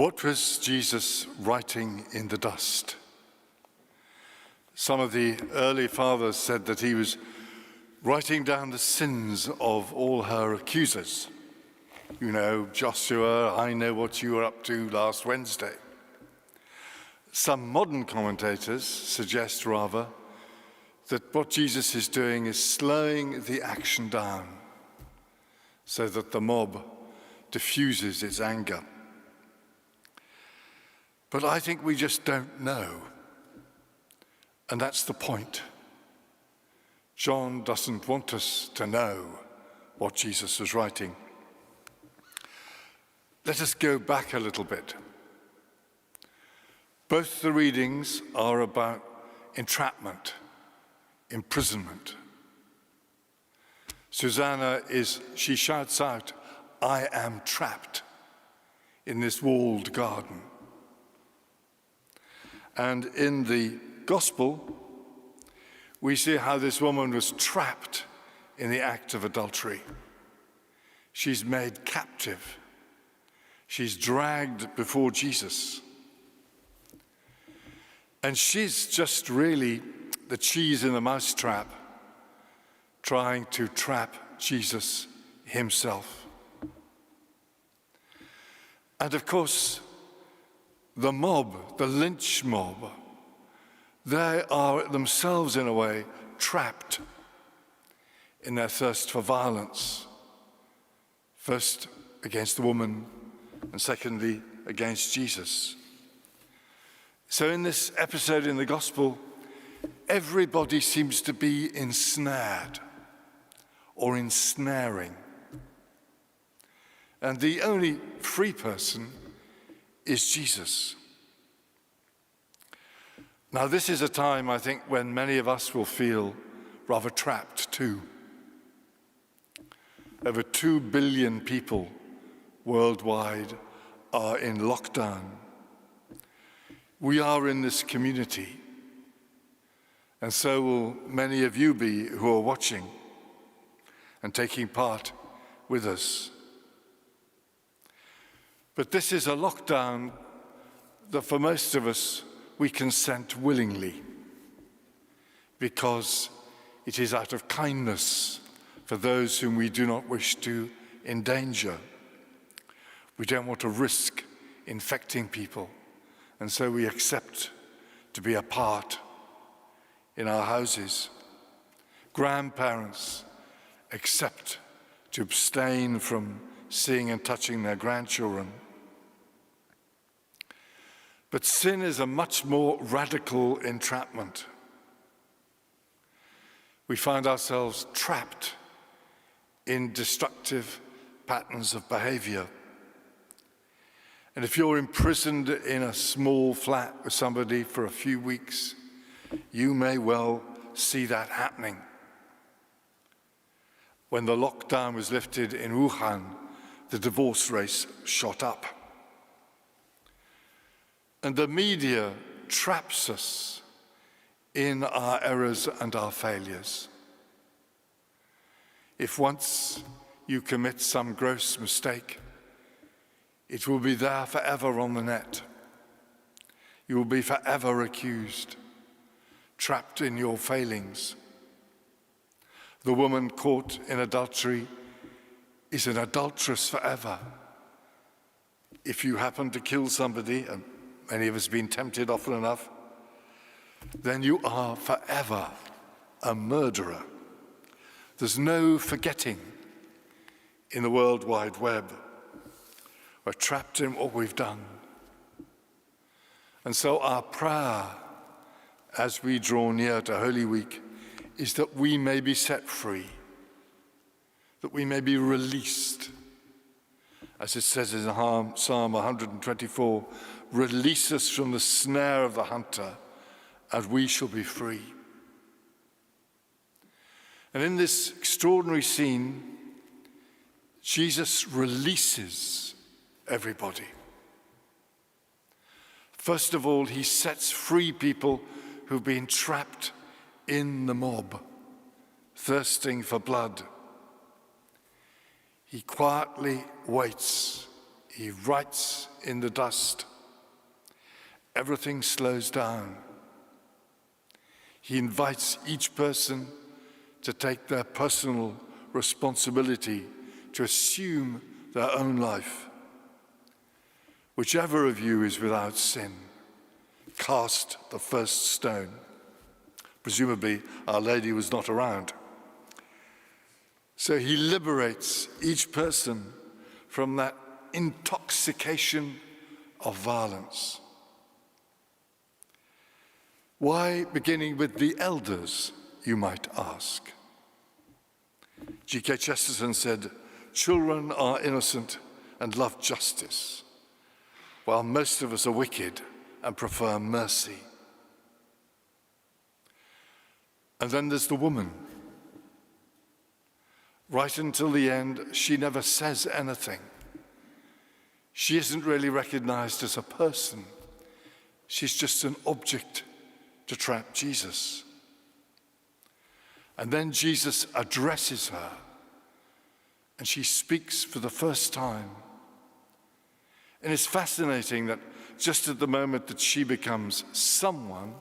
What was Jesus writing in the dust? Some of the early fathers said that he was writing down the sins of all her accusers. You know, Joshua, I know what you were up to last Wednesday. Some modern commentators suggest rather that what Jesus is doing is slowing the action down so that the mob diffuses its anger. But I think we just don't know. And that's the point. John doesn't want us to know what Jesus was writing. Let us go back a little bit. Both the readings are about entrapment, imprisonment. Susanna she shouts out, "I am trapped in this walled garden." And in the Gospel, we see how this woman was trapped in the act of adultery. She's made captive. She's dragged before Jesus. And she's just really the cheese in the mousetrap, trying to trap Jesus himself. And of course, the mob, the lynch mob, they are themselves in a way trapped in their thirst for violence. First against the woman, and secondly against Jesus. So in this episode in the Gospel, everybody seems to be ensnared or ensnaring. And the only free person is Jesus. Now, this is a time, I think, when many of us will feel rather trapped too. Over 2 billion people worldwide are in lockdown. We are in this community, and so will many of you be who are watching and taking part with us. But this is a lockdown that for most of us we consent willingly because it is out of kindness for those whom we do not wish to endanger. We don't want to risk infecting people, and so we accept to be apart in our houses. Grandparents accept to abstain from seeing and touching their grandchildren. But sin is a much more radical entrapment. We find ourselves trapped in destructive patterns of behavior. And if you're imprisoned in a small flat with somebody for a few weeks, you may well see that happening. When the lockdown was lifted in Wuhan, the divorce rate shot up. And the media traps us in our errors and our failures. If once you commit some gross mistake, it will be there forever on the net. You will be forever accused, trapped in your failings. The woman caught in adultery is an adulteress forever. If you happen to kill somebody, and many of us have been tempted often enough, then you are forever a murderer. There's no forgetting in the World Wide Web. We're trapped in what we've done. And so our prayer as we draw near to Holy Week is that we may be set free, that we may be released. As it says in Psalm 124, release us from the snare of the hunter, and we shall be free. And in this extraordinary scene, Jesus releases everybody. First of all, he sets free people who've been trapped in the mob, thirsting for blood. He quietly waits He writes in the dust. Everything slows down. He invites each person to take their personal responsibility to assume their own life. Whichever of you is without sin, cast the first stone. Presumably, Our Lady was not around. So he liberates each person from that intoxication of violence. Why beginning with the elders, you might ask? G.K. Chesterton said, "Children are innocent and love justice, while most of us are wicked and prefer mercy." And then there's the woman. Right until the end, she never says anything. She isn't really recognized as a person. She's just an object to trap Jesus. And then Jesus addresses her, and she speaks for the first time. And it's fascinating that just at the moment that she becomes someone,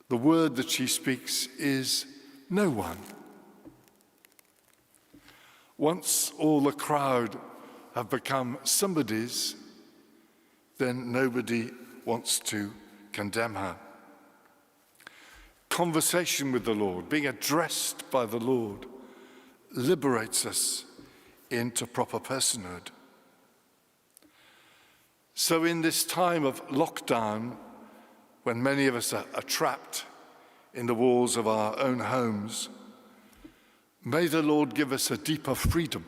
the word that she speaks is no one. Once all the crowd have become somebody's, then nobody wants to condemn her. Conversation with the Lord, being addressed by the Lord, liberates us into proper personhood. So in this time of lockdown, when many of us are trapped in the walls of our own homes, may the Lord give us a deeper freedom,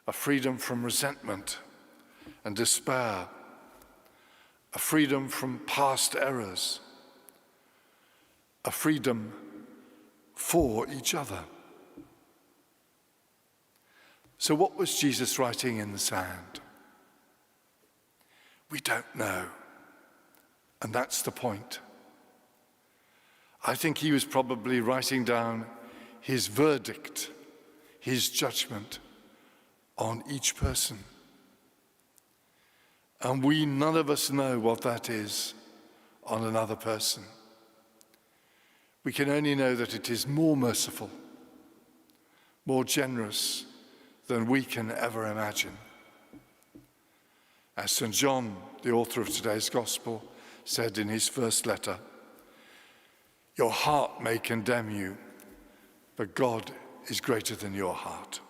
a freedom from resentment and despair, a freedom from past errors, a freedom for each other. So what was Jesus writing in the sand? We don't know, and that's the point. I think he was probably writing down his verdict, his judgment on each person. And none of us know what that is on another person. We can only know that it is more merciful, more generous than we can ever imagine. As St. John, the author of today's Gospel, said in his first letter, "Your heart may condemn you, but God is greater than your heart."